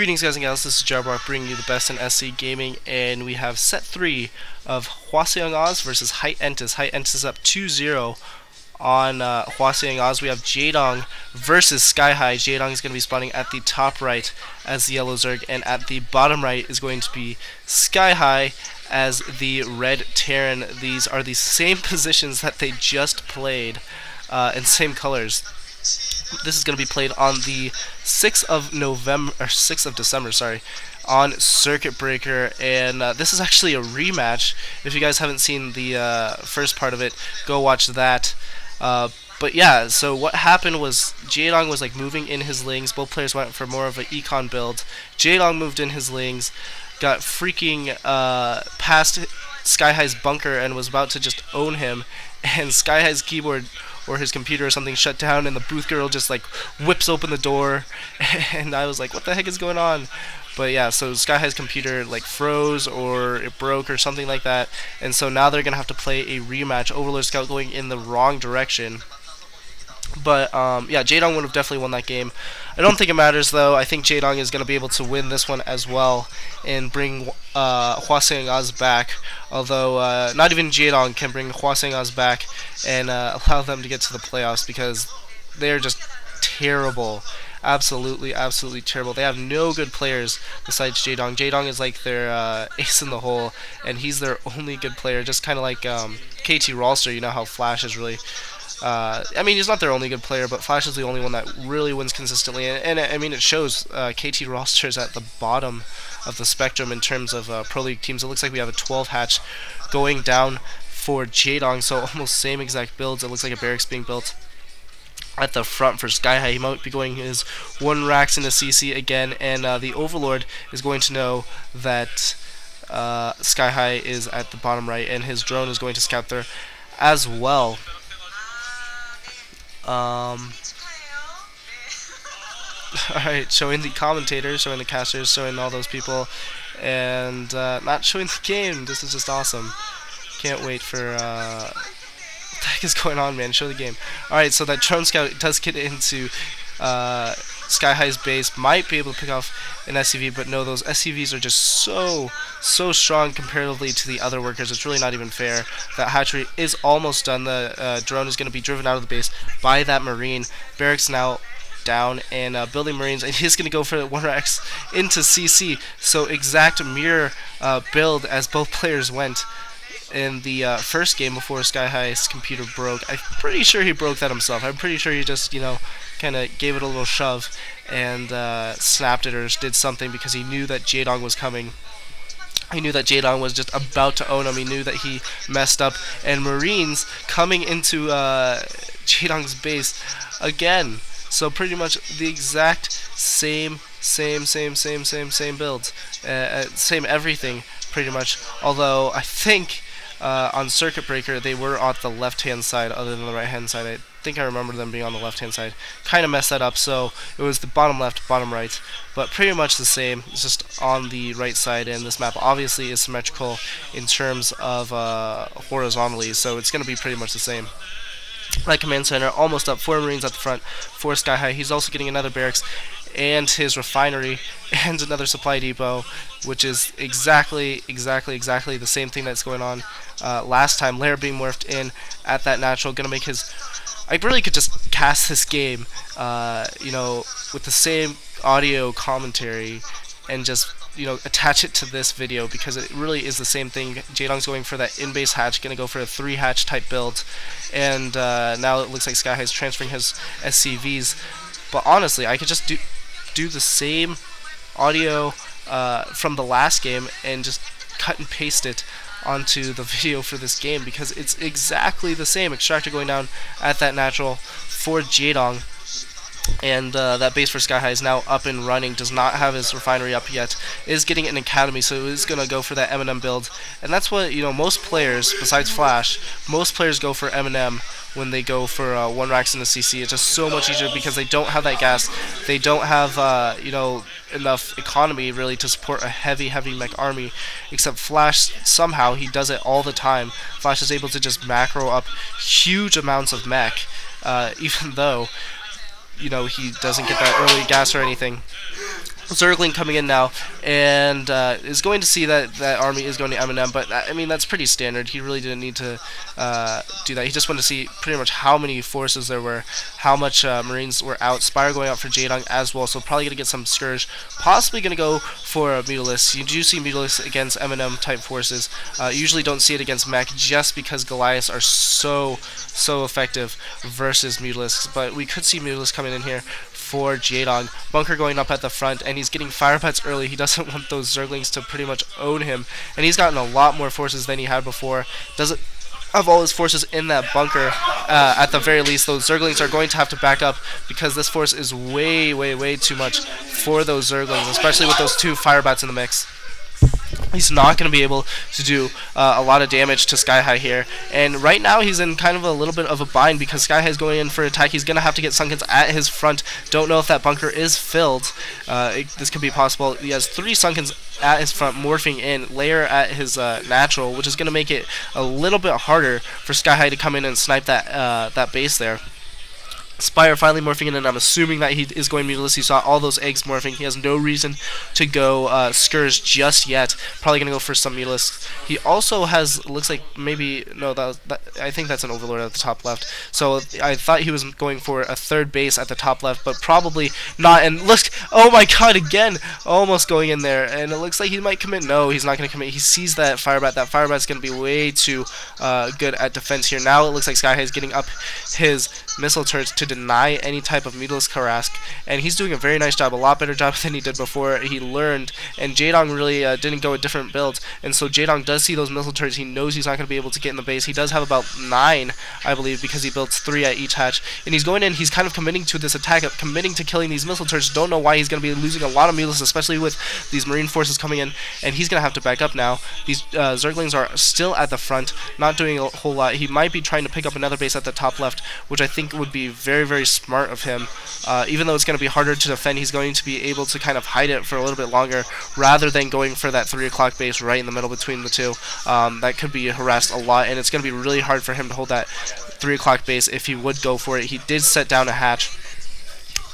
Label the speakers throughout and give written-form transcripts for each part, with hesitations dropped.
Speaker 1: Greetings guys and gals, this is Jarbrock bringing you the best in SC Gaming, and we have set 3 of Hwaseung OZ versus Hite Entus. Hite Entus is up 2-0 on Hwaseung OZ. We have Jaedong versus sKyHigh. Jaedong is going to be spawning at the top right as the yellow Zerg, and at the bottom right is going to be sKyHigh as the red Terran. These are the same positions that they just played, and same colors. This is going to be played on the 6th of December, sorry, on Circuit Breaker, and this is actually a rematch. If you guys haven't seen the first part of it, go watch that. But yeah, so what happened was Jaedong was like moving in his lings. Both players went for more of an econ build. Jaedong moved in his lings, got freaking past sKyHigh's bunker and was about to just own him, and sKyHigh's keyboard or his computer or something shut down, and the booth girl just like whips open the door, and I was like, what the heck is going on? But yeah, so sKyHigh's computer like froze or it broke or something like that, and so now they're gonna have to play a rematch. Overlord Scout going in the wrong direction. But yeah, Jaedong would have definitely won that game. I don't think it matters though. I think Jaedong is going to be able to win this one as well and bring Hwaseung OZ back. Although not even Jaedong can bring Hwaseung OZ back and allow them to get to the playoffs, because they're just terrible. Absolutely terrible. They have no good players besides Jaedong. Jaedong is like their ace in the hole, and he's their only good player. Just kind of like KT Rolster. You know how Flash is really... I mean, he's not their only good player, but Flash is the only one that really wins consistently, and I mean, it shows. KT roster is at the bottom of the spectrum in terms of Pro League teams. It looks like we have a 12 hatch going down for Jaedong, so almost same exact builds. It looks like a barracks being built at the front for sKyHigh. He might be going his 1 racks into CC again, and the Overlord is going to know that sKyHigh is at the bottom right, and his drone is going to scout there as well. Alright, showing the commentators, showing the casters, showing all those people, and not showing the game. This is just awesome. Can't wait for what the heck is going on, man. Show the game. Alright, so that drone scout does get into sKyHigh's base, might be able to pick off an SCV, but no, those SCVs are just so strong comparatively to the other workers. It's really not even fair. That hatchery is almost done. The drone is going to be driven out of the base by that Marine. Barracks now down, and building Marines, and he's going to go for the 1x into CC. So exact mirror build as both players went in the first game before sKyHigh's computer broke. I'm pretty sure he broke that himself. I'm pretty sure he just, you know, kind of gave it a little shove and snapped it or did something, because he knew that Jaedong was coming. He knew that Jaedong was just about to own him. He knew that he messed up, and Marines coming into Jaedong's base again. So pretty much the exact same builds, same everything pretty much. Although I think on Circuit Breaker they were on the left-hand side other than the right-hand side. I think I remember them being on the left-hand side. Kind of messed that up, so it was the bottom left, bottom right, but pretty much the same. It's just on the right side, and this map obviously is symmetrical in terms of horizontally, so it's going to be pretty much the same. Light Command Center almost up, 4 Marines at the front for sKyHigh. He's also getting another barracks and his refinery and another supply depot, which is exactly the same thing that's going on last time. Lair being morphed in at that natural, gonna make his... I really could just cast this game, you know, with the same audio commentary and just, you know, attach it to this video, because it really is the same thing. Jaedong's going for that in-base hatch, gonna go for a 3 hatch type build, and now it looks like sKyHigh is transferring his SCVs. But honestly, I could just do the same audio from the last game and just cut and paste it onto the video for this game, because it's exactly the same. Extractor going down at that natural for Jaedong, and that base for sKyHigh is now up and running. Does not have his refinery up yet, is getting an academy, so is going to go for that M&M build. And that's what, you know, most players besides Flash, most players go for M&M when they go for 1 racks in the CC. It's just so much easier because they don't have that gas. They don't have you know, enough economy really to support a heavy mech army, except Flash. Somehow he does it all the time. Flash is able to just macro up huge amounts of mech, even though, you know, he doesn't get that early gas or anything. Zergling coming in now, and is going to see that that army is going to M&M, but I mean that's pretty standard. He really didn't need to do that. He just wanted to see pretty much how many forces there were, how much Marines were out. Spire going out for Jae Dong as well, so probably going to get some Scourge. Possibly going to go for a Mutalisk. You do see Mutalisk against M&M type forces. Usually don't see it against mech just because Goliaths are so effective versus Mutalisks, but we could see Mutalisk coming in here for Jaedong. Bunker going up at the front, and he's getting fire pets early. He doesn't want those Zerglings to pretty much own him, and he's gotten a lot more forces than he had before. Doesn't have all his forces in that bunker. At the very least, those Zerglings are going to have to back up because this force is way too much for those Zerglings, especially with those 2 fire bats in the mix. He's not going to be able to do a lot of damage to sKyHigh here, and right now he's in kind of a little bit of a bind because sKyHigh is going in for attack. He's going to have to get Sunkens at his front. Don't know if that bunker is filled. This could be possible. He has 3 Sunkens at his front, morphing in, layer at his natural, which is going to make it a little bit harder for sKyHigh to come in and snipe that that base there. Spire finally morphing in, and I'm assuming that he is going Mutalisk. He saw all those eggs morphing. He has no reason to go Scourge just yet. Probably going to go for some Mutalisks. He also has, looks like maybe, no, I think that's an Overlord at the top left. So I thought he was going for a 3rd base at the top left, but probably not. And look, oh my god, again, almost going in there. And it looks like he might commit. No, he's not going to commit. He sees that Firebat. That Firebat's going to be way too good at defense here. Now it looks like sKyHigh is getting up his missile turrets to deny any type of Mutalisk harass, and he's doing a very nice job, a lot better job than he did before. He learned, and Jaedong really didn't go a different build, and so Jaedong does see those missile turrets. He knows he's not going to be able to get in the base. He does have about 9, I believe, because he builds 3 at each hatch, and he's going in, he's kind of committing to this attack, committing to killing these missile turrets. Don't know why he's going to be losing a lot of Mutalisks, especially with these Marine forces coming in, and he's going to have to back up now. These Zerglings are still at the front, not doing a whole lot. He might be trying to pick up another base at the top left, which I think would be very smart of him. Even though it's going to be harder to defend, he's going to be able to kind of hide it for a little bit longer rather than going for that 3 o'clock base right in the middle between the 2. That could be harassed a lot, and it's going to be really hard for him to hold that 3 o'clock base if he would go for it. He did set down a hatch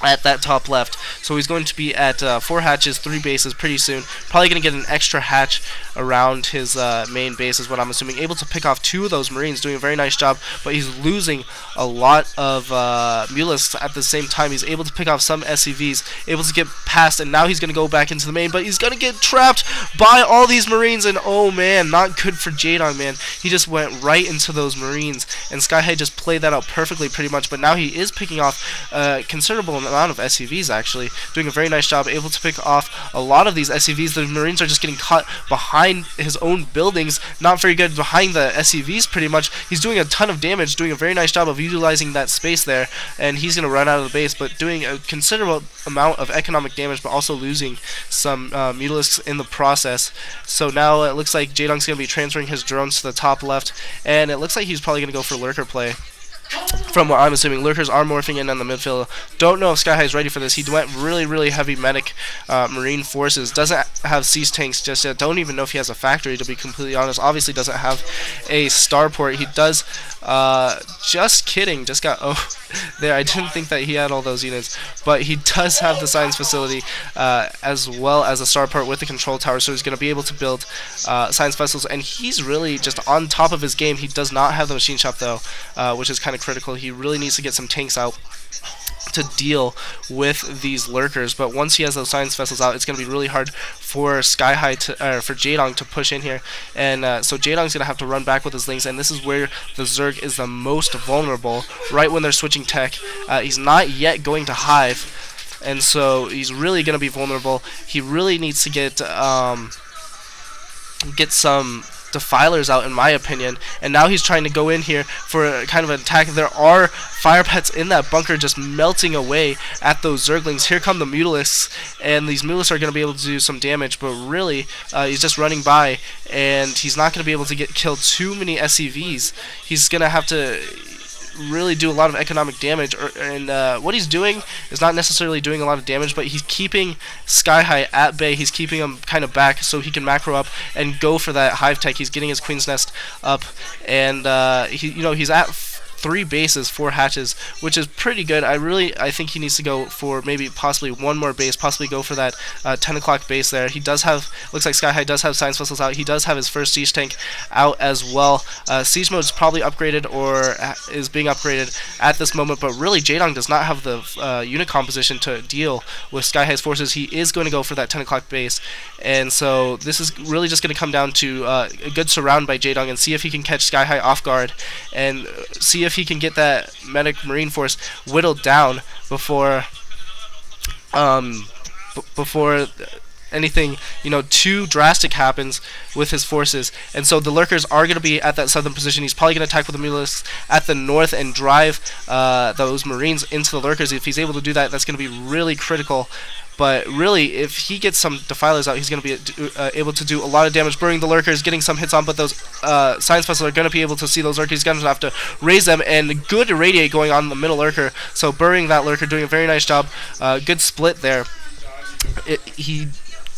Speaker 1: at that top left, so he's going to be at 4 hatches, 3 bases pretty soon. Probably going to get an extra hatch around his main base is what I'm assuming. Able to pick off 2 of those Marines, doing a very nice job, but he's losing a lot of Mutalisks at the same time. He's able to pick off some SCVs, able to get past, and now he's going to go back into the main, but he's going to get trapped by all these Marines, and oh man, not good for Jaedong, man. He just went right into those Marines, and sKyHigh just played that out perfectly pretty much, but now he is picking off a considerable amount of SCVs, actually, doing a very nice job, able to pick off a lot of these SCVs. The Marines are just getting caught behind his own buildings, not very good behind the SCVs pretty much. He's doing a ton of damage, doing a very nice job of utilizing that space there, and he's going to run out of the base, but doing a considerable amount of economic damage, but also losing some Mutalisks in the process. So now it looks like Jaedong's going to be transferring his drones to the top left, and it looks like he's probably going to go for Lurker play. From what I'm assuming, Lurkers are morphing in on the midfield. Don't know if sKyHigh is ready for this. He went really heavy medic Marine forces. Doesn't have siege tanks just yet. Don't even know if he has a factory, to be completely honest. Obviously doesn't have a starport. He does, just kidding, just got, oh, there. I didn't think that he had all those units. But he does have the science facility as well as a starport with the control tower, so he's going to be able to build science vessels. And he's really just on top of his game. He does not have the machine shop, though, which is kind of critical. He really needs to get some tanks out to deal with these lurkers, but once he has those science vessels out, it's going to be really hard for sKyHigh to, for Jaedong to push in here, and so Jaedong's going to have to run back with his links, and this is where the Zerg is the most vulnerable, right when they're switching tech. He's not yet going to Hive, and so he's really going to be vulnerable. He really needs to get some defilers out, in my opinion, and now he's trying to go in here for a kind of an attack. There are fire pets in that bunker just melting away at those Zerglings. Here come the Mutalisks, and these Mutalisks are going to be able to do some damage, but really he's just running by, and he's not going to be able to kill too many SCVs. He's going to have to really do a lot of economic damage, and what he's doing is not necessarily doing a lot of damage, but he's keeping sKyHigh at bay. He's keeping him kind of back so he can macro up and go for that hive tech. He's getting his Queen's Nest up, and he's at 3 bases, 4 hatches, which is pretty good. I think he needs to go for maybe possibly one more base, possibly go for that 10 o'clock base there. He does have, looks like sKyHigh does have science vessels out. He does have his first siege tank out as well. Siege mode is probably upgraded or is being upgraded at this moment, but really Jaedong does not have the unit composition to deal with sKyHigh's forces. He is going to go for that 10 o'clock base, and so this is really just going to come down to a good surround by Jaedong and see if he can catch sKyHigh off guard and see if he can get that medic marine force whittled down before before anything, you know, too drastic happens with his forces. And so the lurkers are going to be at that southern position. He's probably going to attack with the mulisks at the north and drive those marines into the lurkers. If he's able to do that, that's going to be really critical. But really, if he gets some defilers out, he's going to be able to do a lot of damage, burning the lurkers, getting some hits on, but those science vessels are going to be able to see those lurkers. He's going to have to raise them, and good irradiate going on in the middle lurker. So burying that lurker, doing a very nice job. Good split there.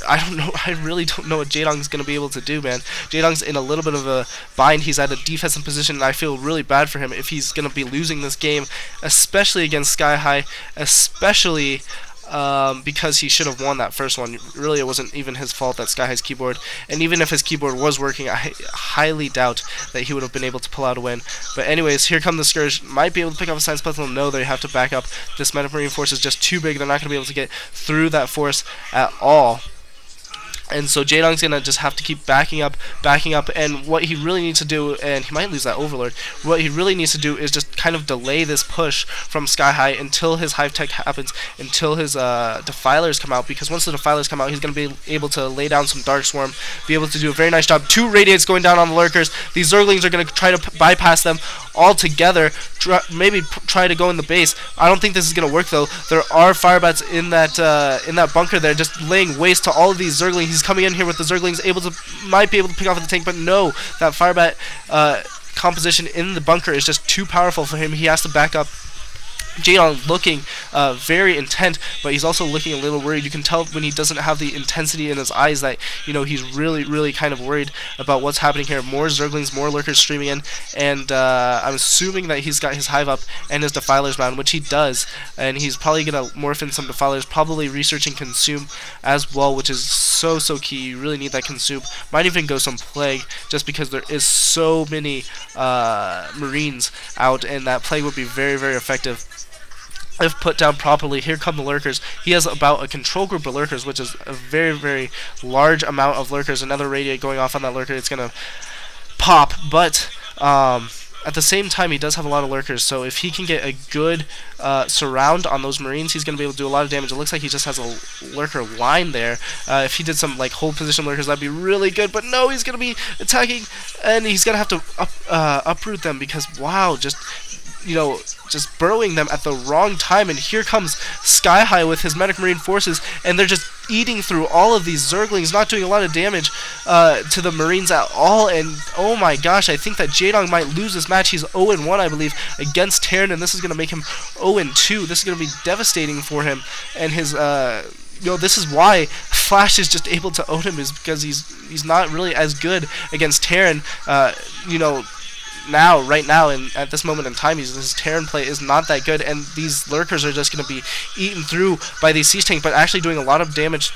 Speaker 1: I don't know. I really don't know what Jaedong's going to be able to do, man. Jaedong's in a little bit of a bind. He's at a defensive position, and I feel really bad for him if he's going to be losing this game, especially against sKyHigh, especially because he should have won that first one. Really, it wasn't even his fault that sKyHigh's keyboard, and even if his keyboard was working, I highly doubt that he would have been able to pull out a win. But anyways, here come the Scourge. Might be able to pick up a science puzzle. No, they have to back up. This Medic Marine force is just too big. They're not going to be able to get through that force at all. And so Jaedong's going to just have to keep backing up, and what he really needs to do, and he might lose that Overlord, what he really needs to do is just kind of delay this push from sKyHigh until his Hive Tech happens, until his Defilers come out, because once the Defilers come out, he's going to be able to lay down some Dark Swarm, be able to do a very nice job. 2 Radiates going down on the Lurkers. These Zerglings are going to try to bypass them altogether, maybe try to go in the base. I don't think this is going to work, though. There are Firebats in that bunker there, just laying waste to all of these Zerglings. He's coming in here with the Zerglings, might be able to pick off the tank, but no, that Firebat composition in the bunker is just too powerful for him. He has to back up. Jaedong looking very intent, but he's also looking a little worried. You can tell when he doesn't have the intensity in his eyes that, you know, he's really kind of worried about what's happening here. More Zerglings, more Lurkers streaming in, and I'm assuming that he's got his Hive up and his Defilers bound, which he does, and he's probably going to morph in some Defilers, probably researching Consume as well, which is so key. You really need that Consume. Might even go some Plague, just because there is so many Marines out, and that Plague would be very effective if put down properly. Here come the Lurkers. He has about a control group of Lurkers, which is a very large amount of Lurkers. Another Radiate going off on that Lurker, it's going to pop, but at the same time, he does have a lot of Lurkers, so if he can get a good surround on those Marines, he's going to be able to do a lot of damage. It looks like he just has a Lurker line there. If he did some like hold position Lurkers, that'd be really good, but no, he's going to be attacking, and he's going to have to uproot them, because wow, just, you know, just burrowing them at the wrong time. And here comes sKyHigh with his Medic Marine forces, and they're just eating through all of these Zerglings, not doing a lot of damage to the Marines at all. And oh my gosh, I think that Jaedong might lose this match. He's 0-1, I believe, against Terran, and this is going to make him 0-2. This is going to be devastating for him, and his you know, this is why Flash is just able to own him, is because he's not really as good against Terran. You know, right now, and at this moment in time, his Terran play is not that good, and these Lurkers are just going to be eaten through by these siege tanks, but actually doing a lot of damage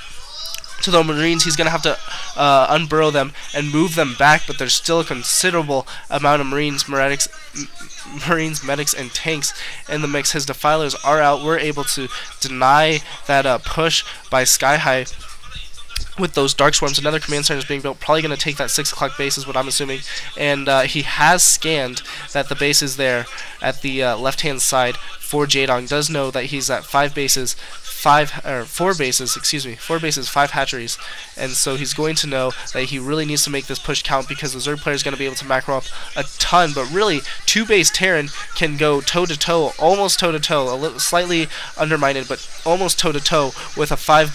Speaker 1: to the Marines. He's going to have to unburrow them and move them back, but there's still a considerable amount of Marines, medics, and tanks in the mix. His Defilers are out. We're able to deny that push by sKyHigh with those Dark Swarms. Another command center is being built, probably going to take that 6 o'clock base is what I'm assuming, and he has scanned that the base is there at the left hand side for Jaedong. Does know that he's at 4 bases, 5 hatcheries, and so he's going to know that he really needs to make this push count, because the Zerg player is going to be able to macro up a ton. But really, 2 base Terran can go toe to toe, almost toe to toe, a little slightly undermined, but almost toe to toe with a 5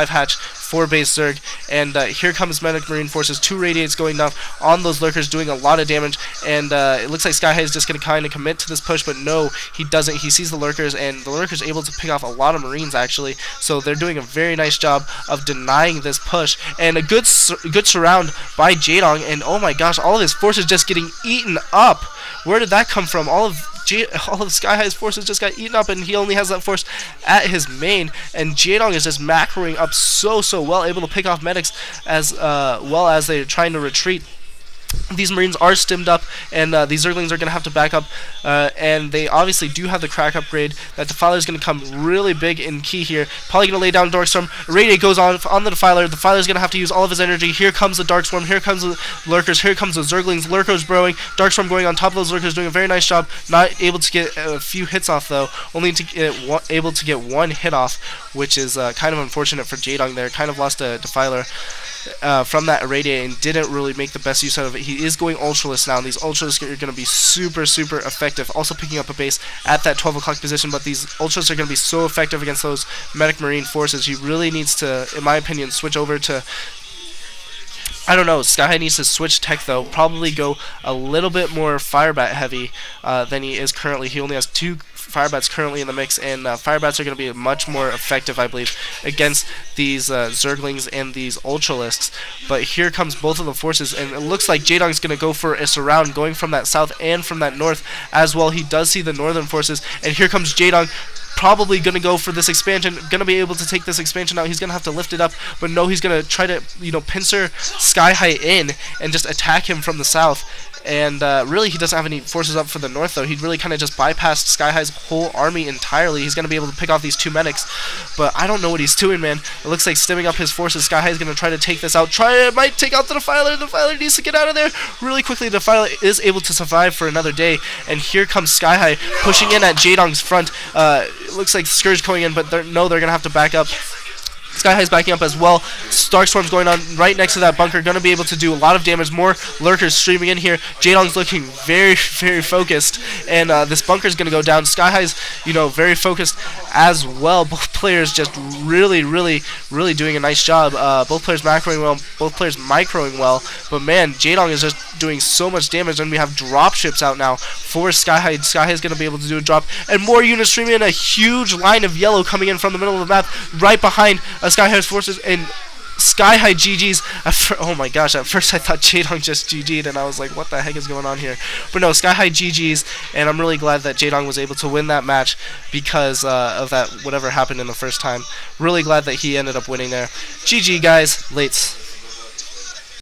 Speaker 1: hatch 4 base Zerg, and here comes Medic Marine Forces, 2 Radiates going down on those Lurkers, doing a lot of damage, and it looks like sKyHigh is just going to kind of commit to this push, but no, he doesn't. He sees the Lurkers, and the Lurkers are able to pick off a lot of Marines, actually, so they're doing a very nice job of denying this push, and a good surround by Jaedong, and oh my gosh, all of his forces just getting eaten up. Where did that come from? All of sKyHigh's forces just got eaten up, and he only has that force at his main, and Jaedong is just macroing up so well, able to pick off medics as well as they're trying to retreat. These Marines are stimmed up, and these Zerglings are going to have to back up, and they obviously do have the crack upgrade. That Defiler is going to come really big and key here. Probably going to lay down Darkstorm. Radiate goes on the Defiler. The Defiler is going to have to use all of his energy. Here comes the Darkstorm. Here comes the Lurkers. Here comes the Zerglings. Lurkers burrowing. Darkstorm going on top of those Lurkers, doing a very nice job. Not able to get a few hits off, though. Only able to get 1 hit off, which is kind of unfortunate for Jaedong there. Kind of lost a Defiler from that Irradiate and didn't really make the best use out of it. He is going Ultralisk now, and these Ultralisks are going to be super effective. Also picking up a base at that 12 o'clock position, but these Ultralisks are going to be so effective against those Medic Marine forces. He really needs to, in my opinion, switch over to, I don't know, sKyHigh needs to switch tech though, probably go a little bit more Firebat heavy than he is currently. He only has 2 Firebats currently in the mix, and Firebats are going to be much more effective, I believe, against these Zerglings and these Ultralisks. But here comes both of the forces, and it looks like Jaedong's going to go for a surround, going from that south and from that north as well. He does see the northern forces, and here comes Jaedong, probably going to go for this expansion, going to be able to take this expansion out. He's going to have to lift it up, but no, he's going to try to, pincer sKyHigh in and just attack him from the south. And really, he doesn't have any forces up for the north, though. He really kind of just bypassed sKyHigh's whole army entirely. He's going to be able to pick off these 2 medics, but I don't know what he's doing, man. It looks like stimming up his forces. sKyHigh is going to try to take this out. Might take out the Defiler. The Defiler needs to get out of there really quickly. The Defiler is able to survive for another day, and here comes sKyHigh pushing in at Jaedong's front. It looks like Scourge going in, but they're going to have to back up. sKyHigh's backing up as well. Darkstorm's going on right next to that bunker. Going to be able to do a lot of damage. More Lurkers streaming in here. Jaedong's looking very focused. And this bunker's going to go down. sKyHigh's, very focused as well. Both players just really doing a nice job. Both players macroing well. Both players microing well. But man, Jaedong is just doing so much damage. And we have dropships out now for sKyHigh. sKyHigh's going to be able to do a drop. And more units streaming in. A huge line of yellow coming in from the middle of the map. Right behind sKyHigh's forces, and sKyHigh GG's. Oh my gosh, at first I thought Jaedong just GG'd, and I was like, what the heck is going on here? But no, sKyHigh GG's, and I'm really glad that Jaedong was able to win that match because of that, whatever happened in the first time. Really glad that he ended up winning there. GG, guys. Lates.